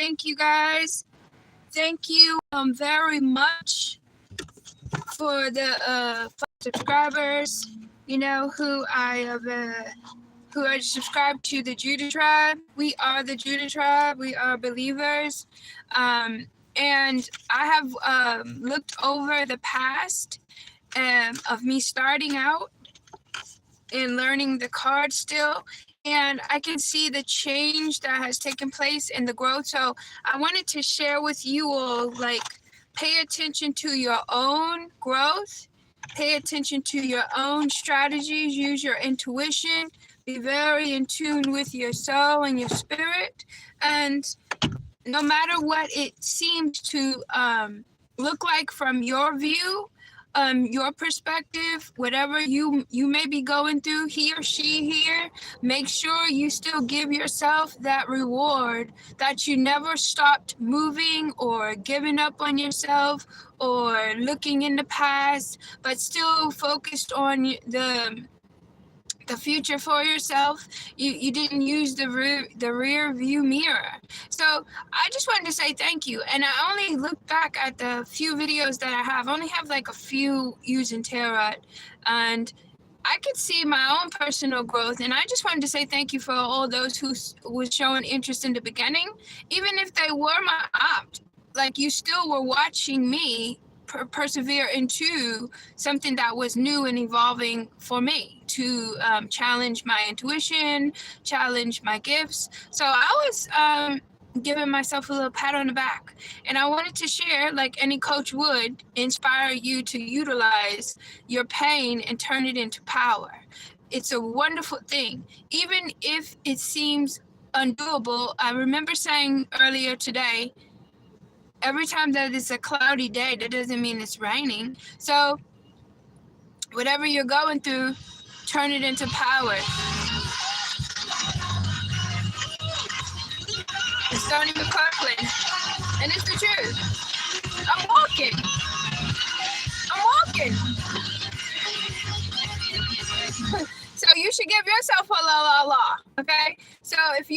thank you guys. Thank you very much for the subscribers. You know who I have. Who are subscribed to the Judah Tribe. We are the Judah Tribe. We are believers. And I have looked over the past of me starting out and learning the cards still. And I can see the change that has taken place in the growth. So I wanted to share with you all, like, pay attention to your own growth. Pay attention to your own strategies. Use your intuition. Be very in tune with your soul and your spirit. And no matter what it seems to look like from your view, your perspective, whatever you may be going through, he or she here, make sure you still give yourself that reward, that you never stopped moving or giving up on yourself or looking in the past, but still focused on the future for yourself. You didn't use the rear view mirror. So I just wanted to say thank you. And I only look back at the few videos that I have. I only have like a few using tarot, and I could see my own personal growth. And I just wanted to say thank you for all those who was showing interest in the beginning, even if they were my opt. Like, you still were watching me persevere into something that was new and evolving for me, to challenge my intuition, challenge my gifts. So I was giving myself a little pat on the back, and I wanted to share, like any coach would, inspire you to utilize your pain and turn it into power. It's a wonderful thing, even if it seems undoable. I remember saying earlier today, every time that it's a cloudy day, that doesn't mean it's raining. So whatever you're going through, turn it into power. It's Tony McClellan, and it's the truth. I'm walking. So you should give yourself a la, okay? So if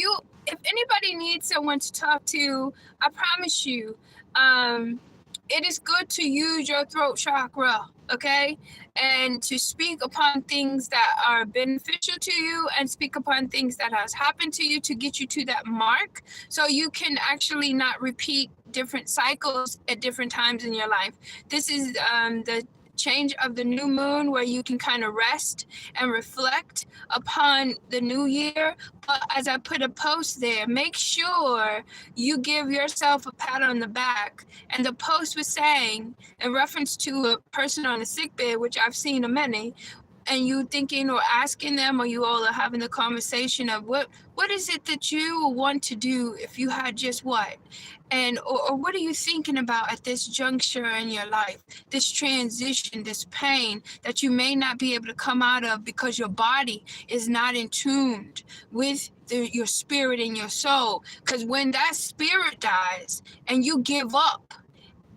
anybody needs someone to talk to, I promise you, it is good to use your throat chakra, okay? And to speak upon things that are beneficial to you, and speak upon things that has happened to you to get you to that mark, so you can actually not repeat different cycles at different times in your life. This is the change of the new moon, where you can kind of rest and reflect upon the new year. But as I put a post there, make sure you give yourself a pat on the back. And the post was saying, in reference to a person on a sick bed, which I've seen a many, and you thinking or asking them, or you all are having the conversation of what is it that you want to do if you had just what? And or what are you thinking about at this juncture in your life, this transition, this pain that you may not be able to come out of because your body is not in tune with your spirit and your soul? Because when that spirit dies and you give up,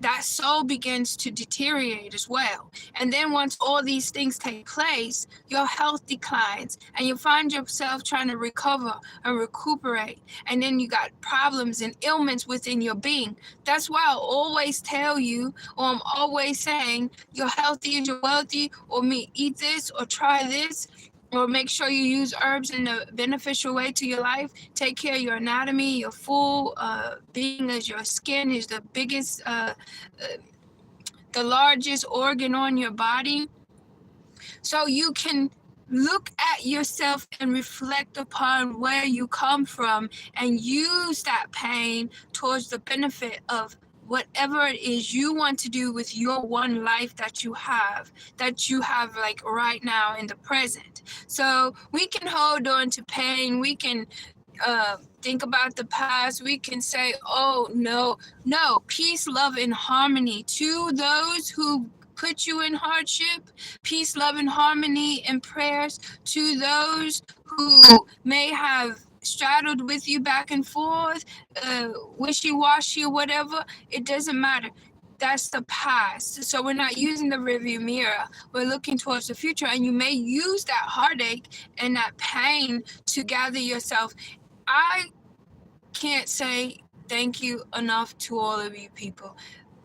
that soul begins to deteriorate as well. And then once all these things take place, your health declines, and you find yourself trying to recover and recuperate. And then you got problems and ailments within your being. That's why I always tell you, or I'm always saying, you're healthy and you're wealthy, or eat this or try this, or make sure you use herbs in a beneficial way to your life. Take care of your anatomy. Your full being, as your skin is the biggest, the largest organ on your body. So you can look at yourself and reflect upon where you come from, and use that pain towards the benefit of whatever it is you want to do with your one life that you have like right now in the present. So we can hold on to pain. We can think about the past. We can say, oh, no, peace, love, and harmony to those who put you in hardship. Peace, love, and harmony and prayers to those who may have straddled with you back and forth, wishy-washy or whatever. It doesn't matter. That's the past. So we're not using the rearview mirror. We're looking towards the future, and you may use that heartache and that pain to gather yourself. I can't say thank you enough to all of you people.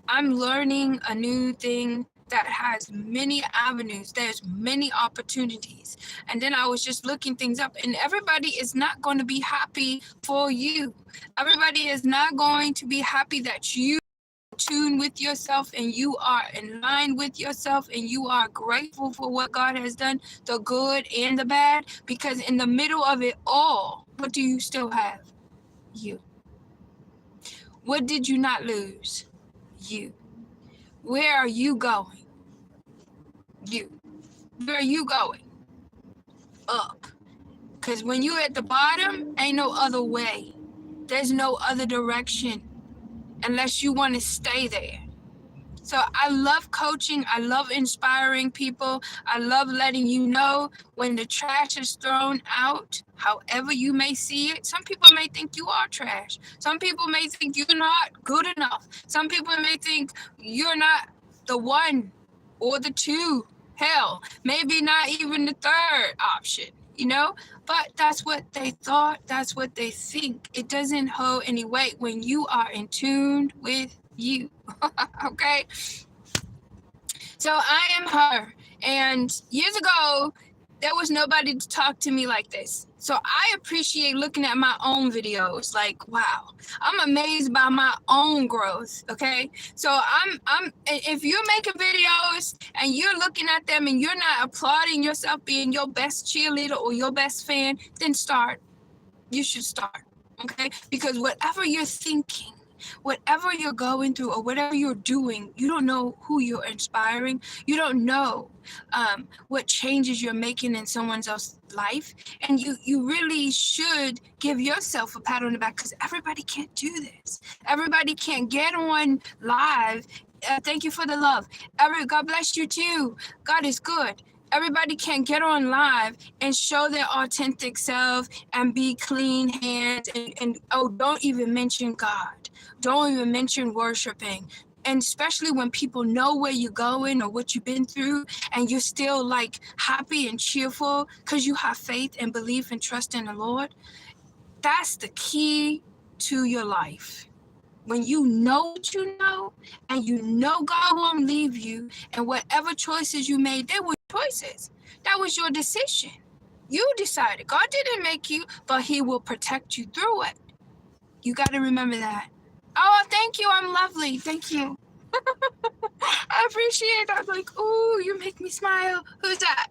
I'm learning a new thing that has many avenues. There's many opportunities. And then I was just looking things up, and everybody is not going to be happy for you. Everybody is not going to be happy that you tune with yourself and you are in line with yourself and you are grateful for what God has done, the good and the bad, because in the middle of it all, what do you still have? You. What did you not lose? You. Where are you going? You. Where are you going? Up. Because when you're at the bottom, ain't no other way. There's no other direction unless you want to stay there. So I love coaching. I love inspiring people. I love letting you know when the trash is thrown out, however you may see it. Some people may think you are trash. Some people may think you're not good enough. Some people may think you're not the one or the two. Hell, maybe not even the third option, you know? But that's what they thought. That's what they think. It doesn't hold any weight when you are in tune with you. Okay, so I am her, and years ago there was nobody to talk to me like this. So I appreciate looking at my own videos. Like, wow, I'm amazed by my own growth. Okay, so I'm if you're making videos and you're looking at them and you're not applauding yourself being your best cheerleader or your best fan, then start. You should start. Okay, because whatever you're thinking, whatever you're going through or whatever you're doing, you don't know who you're inspiring. You don't know what changes you're making in someone else's life. And you really should give yourself a pat on the back, because everybody can't do this. Everybody can't get on live. Thank you for the love. God bless you too. God is good. Everybody can't get on live and show their authentic self and be clean hands and don't even mention God. Don't even mention worshiping. And especially when people know where you're going or what you've been through, and you're still like happy and cheerful because you have faith and belief and trust in the Lord. That's the key to your life. When you know what you know, and you know God won't leave you, and whatever choices you made, they were choices. That was your decision. You decided. God didn't make you, but He will protect you through it. You got to remember that. Oh, thank you. I'm lovely. Thank you. I appreciate that. Like, oh, you make me smile. Who's that?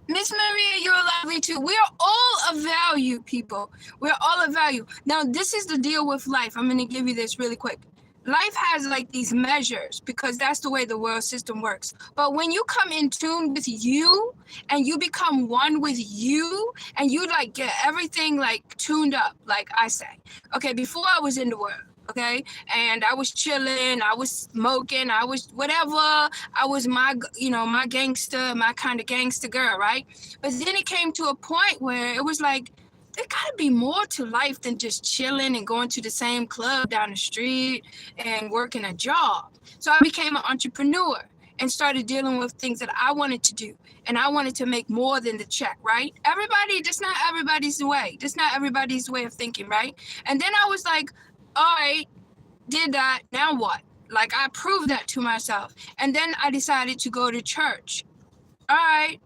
Miss Maria, you're lovely too. We are all of value, people. We're all of value. Now, this is the deal with life. I'm going to give you this really quick. Life has like these measures because that's the way the world system works. But when you come in tune with you and you become one with you and you like get everything like tuned up, like I say, okay, before I was in the world, okay, and I was chilling, I was smoking, I was whatever, I was my gangster, my kind of gangster girl, right? But then it came to a point where it was like, there gotta be more to life than just chilling and going to the same club down the street and working a job. So I became an entrepreneur and started dealing with things that I wanted to do. And I wanted to make more than the check, right? Just not everybody's way. Just not everybody's way of thinking, right? And then I was like, all right, did that, now what? Like, I proved that to myself. And then I decided to go to church. All right,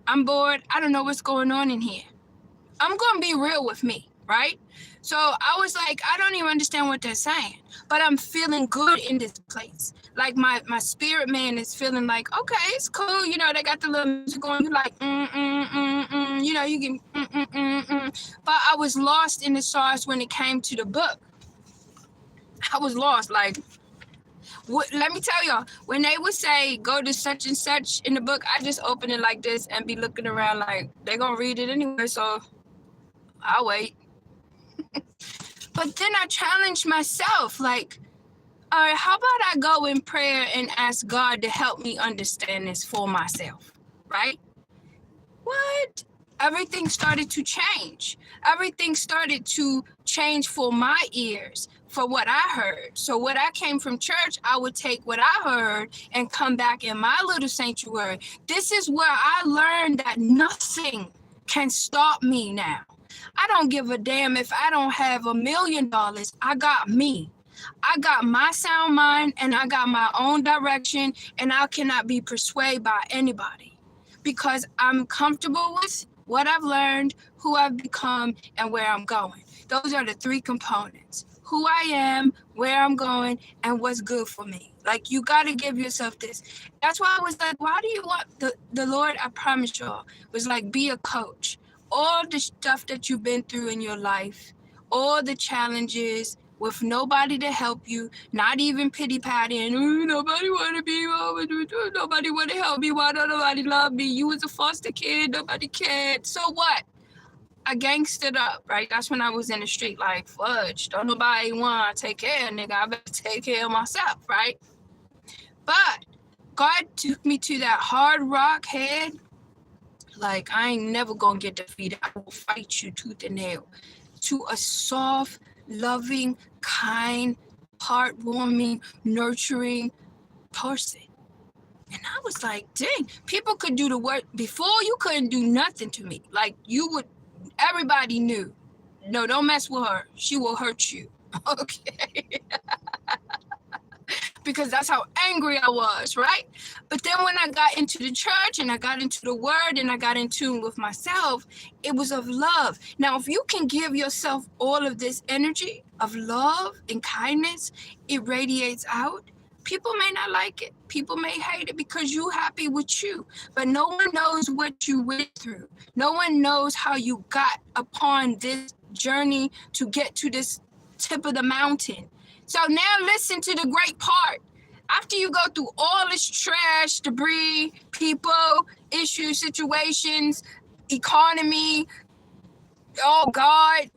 I'm bored. I don't know what's going on in here. I'm going to be real with me, right? So I was like, I don't even understand what they're saying, but I'm feeling good in this place. Like my spirit man is feeling like, okay, it's cool. You know, they got the little music going. You like, you know, you can, But I was lost in the sauce when it came to the book. I was lost. Like, let me tell y'all, when they would say, go to such and such in the book, I just open it like this and be looking around like, they're going to read it anyway, so I'll wait. But then I challenged myself, like, all right, how about I go in prayer and ask God to help me understand this for myself, right? What? Everything started to change. Everything started to change for my ears, for what I heard. So when I came from church, I would take what I heard and come back in my little sanctuary. This is where I learned that nothing can stop me now. I don't give a damn if I don't have $1 million. I got me. I got my sound mind and I got my own direction, and I cannot be persuaded by anybody because I'm comfortable with what I've learned, who I've become, and where I'm going. Those are the three components: who I am, where I'm going, and what's good for me. Like, you got to give yourself this. That's why I was like, why do you want the Lord? I promise y'all, was like, be a coach. All the stuff that you've been through in your life, all the challenges with nobody to help you, not even pity patty, and nobody want to be, nobody want to help me, why don't nobody love me? You was a foster kid, nobody cared. So what? I gangstered up, right? That's when I was in the street, like, fudge, don't nobody want to take care of nigga. I better take care of myself, right? But God took me to that hard rock head. Like, I ain't never gonna get defeated. I will fight you tooth and nail. To a soft, loving, kind, heartwarming, nurturing person. And I was like, dang, people could do the work. Before, you couldn't do nothing to me. Like, you would, everybody knew. No, don't mess with her. She will hurt you. Okay. Because that's how angry I was, right? But then when I got into the church and I got into the word and I got in tune with myself, it was of love. Now, if you can give yourself all of this energy of love and kindness, it radiates out. People may not like it. People may hate it because you're happy with you. But no one knows what you went through. No one knows how you got upon this journey to get to this tip of the mountain. So now listen to the great part. After you go through all this trash, debris, people, issues, situations, economy, oh God,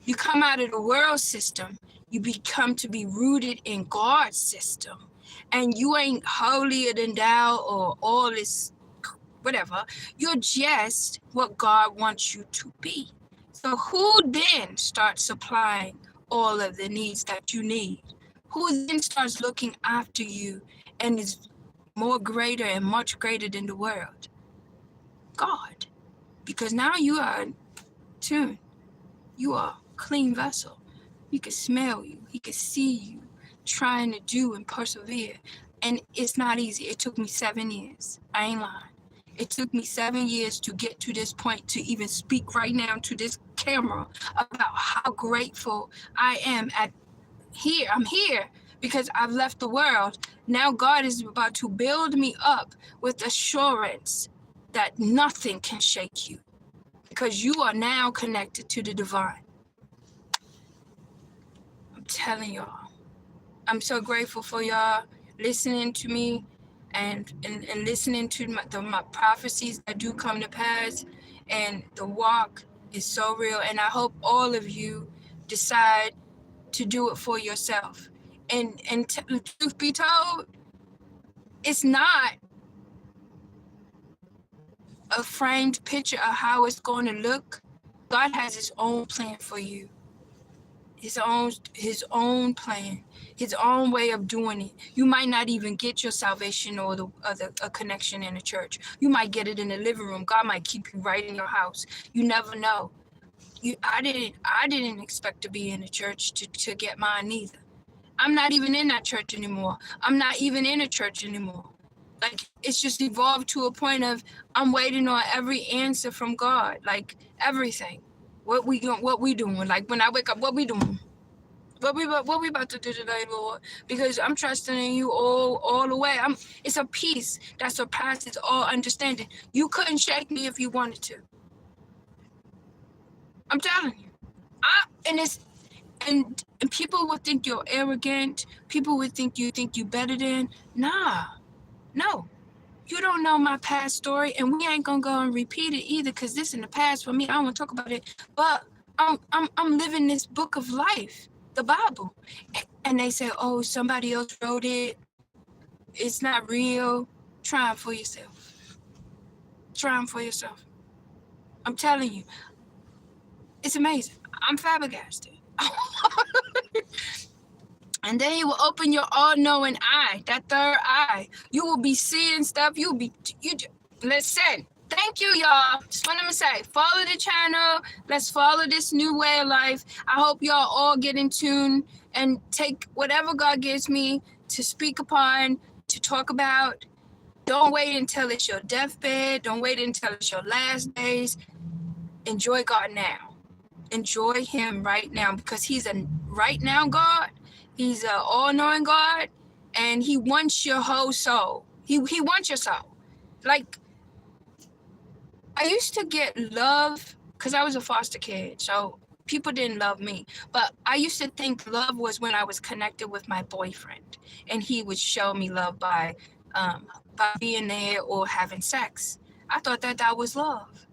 you come out of the world system. You become to be rooted in God's system. And you ain't holier than thou or all this, whatever. You're just what God wants you to be. So who then starts supplying all of the needs that you need? Who then starts looking after you and is more greater and much greater than the world? God. Because now you are tuned. You are a clean vessel. He can smell you. He can see you trying to do and persevere. And it's not easy. It took me 7 years. I ain't lying. It took me 7 years to get to this point, to even speak right now to this camera about how grateful I am at here. I'm here because I've left the world. Now God is about to build me up with assurance that nothing can shake you because you are now connected to the divine. I'm telling y'all, I'm so grateful for y'all listening to me and listening to my prophecies that do come to pass. And the walk is so real. And I hope all of you decide to do it for yourself. And truth be told, it's not a framed picture of how it's going to look. God has his own plan for you. His own plan, his own way of doing it. You might not even get your salvation or a connection in the church. You might get it in the living room. God might keep you right in your house. You never know. I didn't expect to be in the church to get mine either. I'm not even in that church anymore. I'm not even in a church anymore. Like, it's just evolved to a point of I'm waiting on every answer from God, like everything. What we doing? Like, when I wake up, what we doing? What we about to do today, Lord? Because I'm trusting in you all the way. It's a peace that surpasses all understanding. You couldn't shake me if you wanted to. I'm telling you. And people would think you're arrogant. People would think you better than. Nah, no. You don't know my past story, and we ain't gonna go and repeat it either, because this in the past for me. I don't want to talk about it, but I'm living this book of life, the Bible, and they say, oh, somebody else wrote it. It's not real. Try it for yourself. Try them for yourself. I'm telling you, it's amazing. I'm flabbergasted. And then he will open your all-knowing eye, that third eye. You will be seeing stuff. Listen, thank you, y'all. Just what I'm gonna say. Follow the channel. Let's follow this new way of life. I hope y'all all get in tune and take whatever God gives me to speak upon, to talk about. Don't wait until it's your deathbed. Don't wait until it's your last days. Enjoy God now. Enjoy Him right now, because He's a right now God. He's an all-knowing God, and He wants your whole soul. He wants your soul. Like, I used to get love because I was a foster kid, so people didn't love me. But I used to think love was when I was connected with my boyfriend, and he would show me love by being there or having sex. I thought that was love.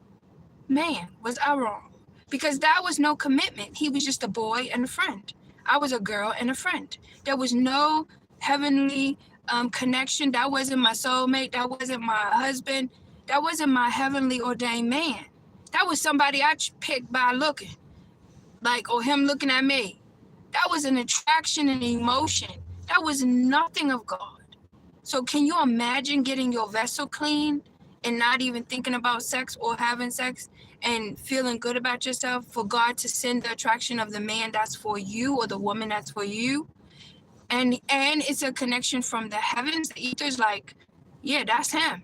Man, was I wrong? Because that was no commitment. He was just a boy and a friend. I was a girl and a friend. There was no heavenly connection. That wasn't my soulmate. That wasn't my husband. That wasn't my heavenly ordained man. That was somebody I picked by looking, like, or him looking at me. That was an attraction and emotion. That was nothing of God. So can you imagine getting your vessel clean and not even thinking about sex or having sex and feeling good about yourself, for God to send the attraction of the man that's for you or the woman that's for you? And it's a connection from the heavens, the ethers, like, yeah, that's him.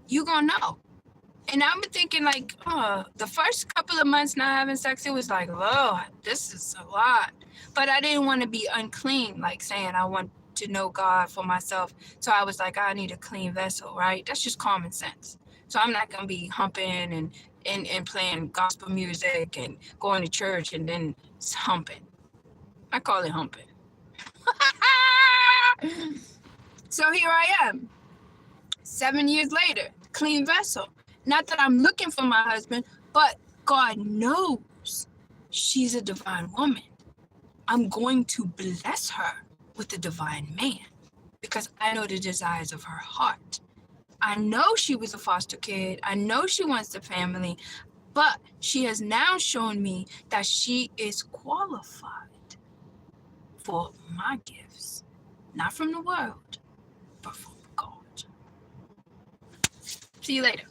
You gonna know. And I'm thinking, like, the first couple of months not having sex, it was like, Lord, this is a lot. But I didn't want to be unclean, like saying I want to know God for myself. So I was like, I need a clean vessel, right? That's just common sense. So I'm not gonna be humping and playing gospel music and going to church and then humping. I call it humping. So here I am, 7 years later, clean vessel. Not that I'm looking for my husband, but God knows she's a divine woman. I'm going to bless her with a divine man, because I know the desires of her heart. I know she was a foster kid. I know she wants a family, but she has now shown me that she is qualified for my gifts, not from the world, but from God. See you later.